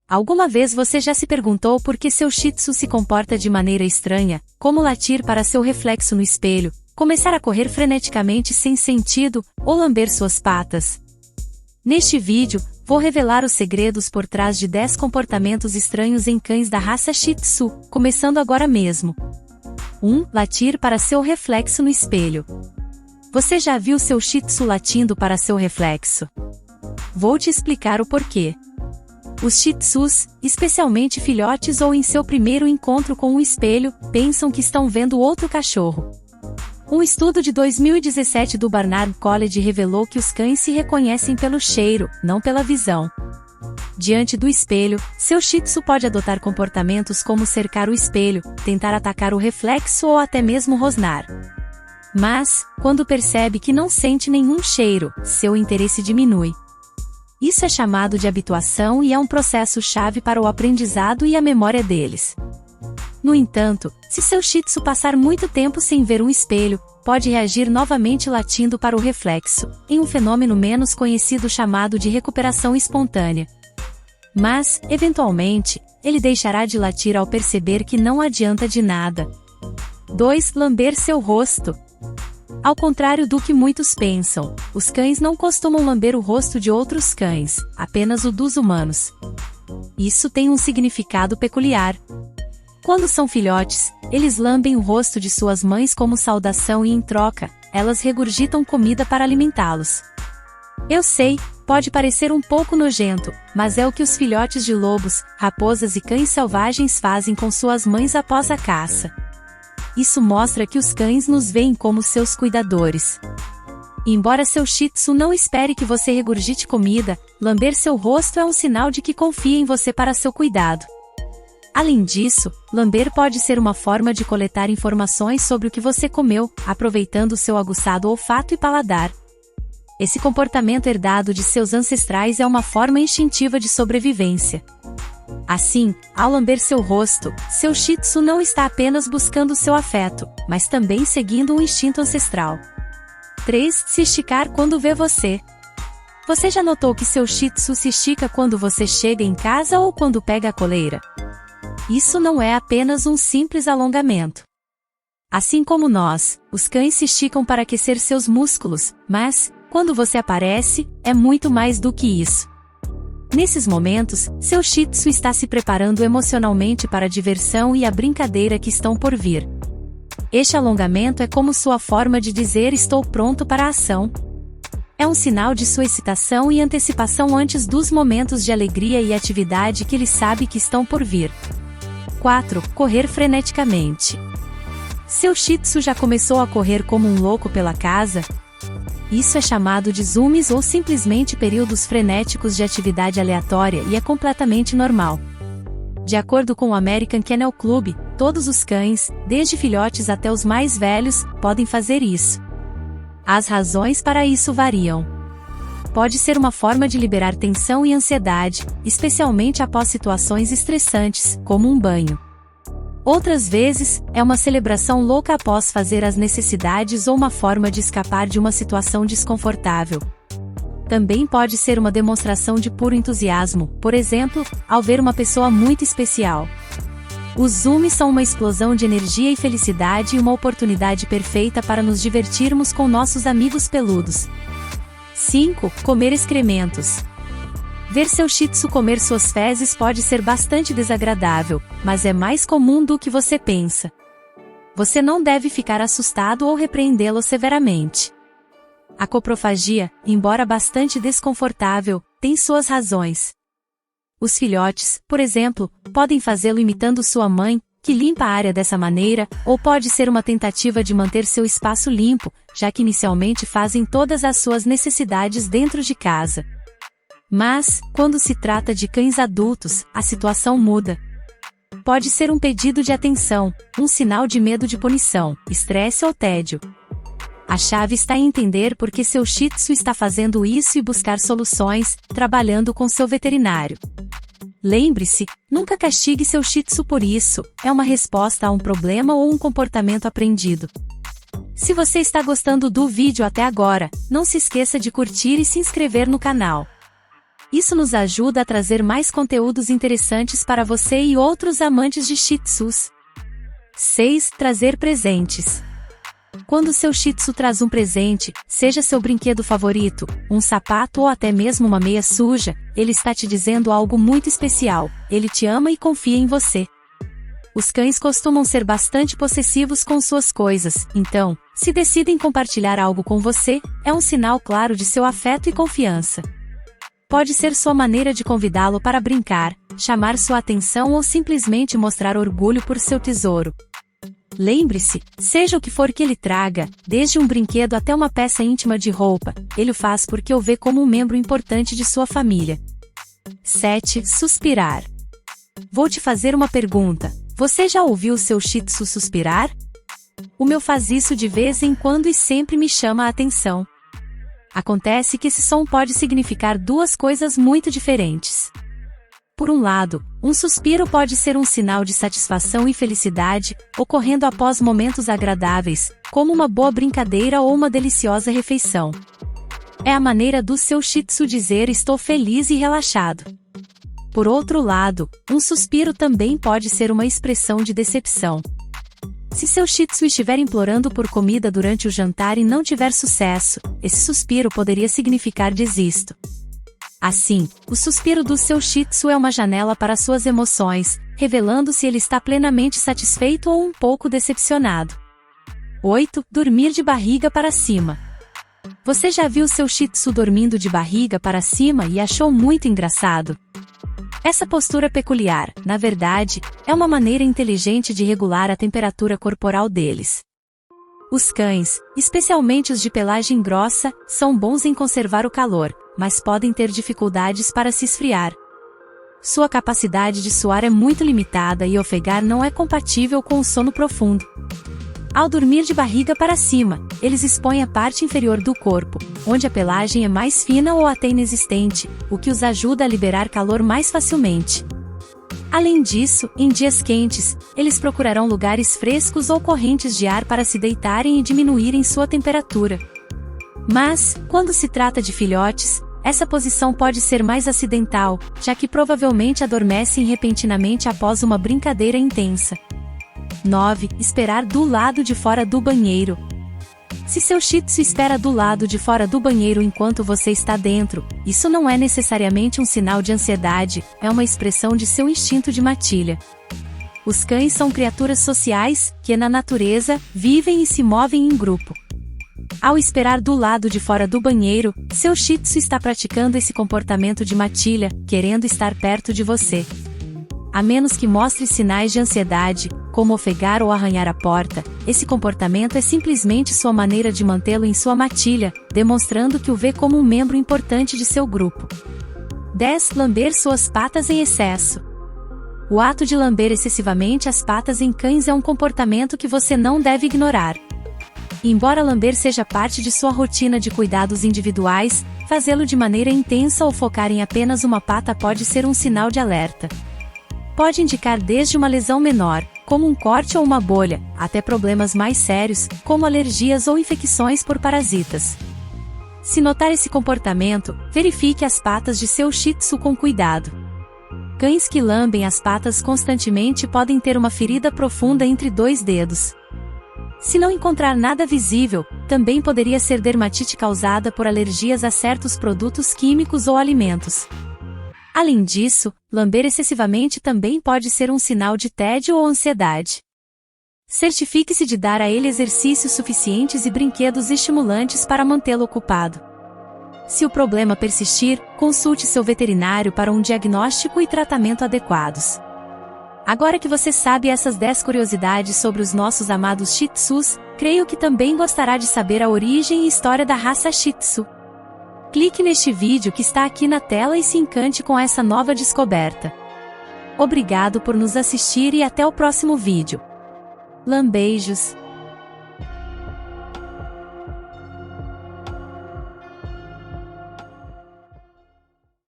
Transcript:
Alguma vez você já se perguntou por que seu Shih Tzu se comporta de maneira estranha, como latir para seu reflexo no espelho, começar a correr freneticamente sem sentido, ou lamber suas patas? Neste vídeo, vou revelar os segredos por trás de 10 comportamentos estranhos em cães da raça Shih Tzu, começando agora mesmo. 1. Latir para seu reflexo no espelho. Você já viu seu Shih Tzu latindo para seu reflexo? Vou te explicar o porquê. Os Shih Tzus, especialmente filhotes ou em seu primeiro encontro com um espelho, pensam que estão vendo outro cachorro. Um estudo de 2017 do Barnard College revelou que os cães se reconhecem pelo cheiro, não pela visão. Diante do espelho, seu Shih Tzu pode adotar comportamentos como cercar o espelho, tentar atacar o reflexo ou até mesmo rosnar. Mas, quando percebe que não sente nenhum cheiro, seu interesse diminui. Isso é chamado de habituação e é um processo-chave para o aprendizado e a memória deles. No entanto, se seu Shih Tzu passar muito tempo sem ver um espelho, pode reagir novamente latindo para o reflexo, em um fenômeno menos conhecido chamado de recuperação espontânea. Mas, eventualmente, ele deixará de latir ao perceber que não adianta de nada. 2. Lamber seu rosto. Ao contrário do que muitos pensam, os cães não costumam lamber o rosto de outros cães, apenas o dos humanos. Isso tem um significado peculiar. Quando são filhotes, eles lambem o rosto de suas mães como saudação e em troca, elas regurgitam comida para alimentá-los. Eu sei, pode parecer um pouco nojento, mas é o que os filhotes de lobos, raposas e cães selvagens fazem com suas mães após a caça. Isso mostra que os cães nos veem como seus cuidadores. Embora seu Shih Tzu não espere que você regurgite comida, lamber seu rosto é um sinal de que confia em você para seu cuidado. Além disso, lamber pode ser uma forma de coletar informações sobre o que você comeu, aproveitando seu aguçado olfato e paladar. Esse comportamento herdado de seus ancestrais é uma forma instintiva de sobrevivência. Assim, ao lamber seu rosto, seu Shih Tzu não está apenas buscando seu afeto, mas também seguindo um instinto ancestral. 3. Se esticar quando vê você. Você já notou que seu Shih Tzu se estica quando você chega em casa ou quando pega a coleira? Isso não é apenas um simples alongamento. Assim como nós, os cães se esticam para aquecer seus músculos, mas, quando você aparece, é muito mais do que isso. Nesses momentos, seu Shih Tzu está se preparando emocionalmente para a diversão e a brincadeira que estão por vir. Este alongamento é como sua forma de dizer estou pronto para a ação. É um sinal de sua excitação e antecipação antes dos momentos de alegria e atividade que ele sabe que estão por vir. 4. Correr freneticamente. Seu Shih Tzu já começou a correr como um louco pela casa? Isso é chamado de zoomies ou simplesmente períodos frenéticos de atividade aleatória e é completamente normal. De acordo com o American Kennel Club, todos os cães, desde filhotes até os mais velhos, podem fazer isso. As razões para isso variam. Pode ser uma forma de liberar tensão e ansiedade, especialmente após situações estressantes, como um banho. Outras vezes, é uma celebração louca após fazer as necessidades ou uma forma de escapar de uma situação desconfortável. Também pode ser uma demonstração de puro entusiasmo, por exemplo, ao ver uma pessoa muito especial. Os zoomies são uma explosão de energia e felicidade e uma oportunidade perfeita para nos divertirmos com nossos amigos peludos. 5. Comer excrementos. Ver seu Shih Tzu comer suas fezes pode ser bastante desagradável, mas é mais comum do que você pensa. Você não deve ficar assustado ou repreendê-lo severamente. A coprofagia, embora bastante desconfortável, tem suas razões. Os filhotes, por exemplo, podem fazê-lo imitando sua mãe, que limpa a área dessa maneira, ou pode ser uma tentativa de manter seu espaço limpo, já que inicialmente fazem todas as suas necessidades dentro de casa. Mas, quando se trata de cães adultos, a situação muda. Pode ser um pedido de atenção, um sinal de medo de punição, estresse ou tédio. A chave está em entender por que seu Shih Tzu está fazendo isso e buscar soluções, trabalhando com seu veterinário. Lembre-se, nunca castigue seu Shih Tzu por isso, é uma resposta a um problema ou um comportamento aprendido. Se você está gostando do vídeo até agora, não se esqueça de curtir e se inscrever no canal. Isso nos ajuda a trazer mais conteúdos interessantes para você e outros amantes de Shih Tzus. 6. Trazer presentes. Quando seu Shih Tzu traz um presente, seja seu brinquedo favorito, um sapato ou até mesmo uma meia suja, ele está te dizendo algo muito especial. Ele te ama e confia em você. Os cães costumam ser bastante possessivos com suas coisas, então, se decidem compartilhar algo com você, é um sinal claro de seu afeto e confiança. Pode ser sua maneira de convidá-lo para brincar, chamar sua atenção ou simplesmente mostrar orgulho por seu tesouro. Lembre-se, seja o que for que ele traga, desde um brinquedo até uma peça íntima de roupa, ele o faz porque o vê como um membro importante de sua família. 7. Suspirar. Vou te fazer uma pergunta. Você já ouviu seu Shih Tzu suspirar? O meu faz isso de vez em quando e sempre me chama a atenção. Acontece que esse som pode significar duas coisas muito diferentes. Por um lado, um suspiro pode ser um sinal de satisfação e felicidade, ocorrendo após momentos agradáveis, como uma boa brincadeira ou uma deliciosa refeição. É a maneira do seu Shih Tzu dizer estou feliz e relaxado. Por outro lado, um suspiro também pode ser uma expressão de decepção. Se seu Shih Tzu estiver implorando por comida durante o jantar e não tiver sucesso, esse suspiro poderia significar desisto. Assim, o suspiro do seu Shih Tzu é uma janela para suas emoções, revelando se ele está plenamente satisfeito ou um pouco decepcionado. 8. Dormir de barriga para cima. Você já viu seu Shih Tzu dormindo de barriga para cima e achou muito engraçado? Essa postura peculiar, na verdade, é uma maneira inteligente de regular a temperatura corporal deles. Os cães, especialmente os de pelagem grossa, são bons em conservar o calor, mas podem ter dificuldades para se esfriar. Sua capacidade de suar é muito limitada e ofegar não é compatível com o sono profundo. Ao dormir de barriga para cima, eles expõem a parte inferior do corpo, onde a pelagem é mais fina ou até inexistente, o que os ajuda a liberar calor mais facilmente. Além disso, em dias quentes, eles procurarão lugares frescos ou correntes de ar para se deitarem e diminuírem sua temperatura. Mas, quando se trata de filhotes, essa posição pode ser mais acidental, já que provavelmente adormecem repentinamente após uma brincadeira intensa. 9. Esperar do lado de fora do banheiro. Se seu Shih Tzu espera do lado de fora do banheiro enquanto você está dentro, isso não é necessariamente um sinal de ansiedade, é uma expressão de seu instinto de matilha. Os cães são criaturas sociais, que na natureza, vivem e se movem em grupo. Ao esperar do lado de fora do banheiro, seu Shih Tzu está praticando esse comportamento de matilha, querendo estar perto de você. A menos que mostre sinais de ansiedade, como ofegar ou arranhar a porta, esse comportamento é simplesmente sua maneira de mantê-lo em sua matilha, demonstrando que o vê como um membro importante de seu grupo. 10. Lamber suas patas em excesso. O ato de lamber excessivamente as patas em cães é um comportamento que você não deve ignorar. Embora lamber seja parte de sua rotina de cuidados individuais, fazê-lo de maneira intensa ou focar em apenas uma pata pode ser um sinal de alerta. Pode indicar desde uma lesão menor, como um corte ou uma bolha, até problemas mais sérios, como alergias ou infecções por parasitas. Se notar esse comportamento, verifique as patas de seu Shih Tzu com cuidado. Cães que lambem as patas constantemente podem ter uma ferida profunda entre dois dedos. Se não encontrar nada visível, também poderia ser dermatite causada por alergias a certos produtos químicos ou alimentos. Além disso, lamber excessivamente também pode ser um sinal de tédio ou ansiedade. Certifique-se de dar a ele exercícios suficientes e brinquedos estimulantes para mantê-lo ocupado. Se o problema persistir, consulte seu veterinário para um diagnóstico e tratamento adequados. Agora que você sabe essas 10 curiosidades sobre os nossos amados Shih Tzus, creio que também gostará de saber a origem e história da raça Shih Tzu. Clique neste vídeo que está aqui na tela e se encante com essa nova descoberta. Obrigado por nos assistir e até o próximo vídeo. Lambeijos!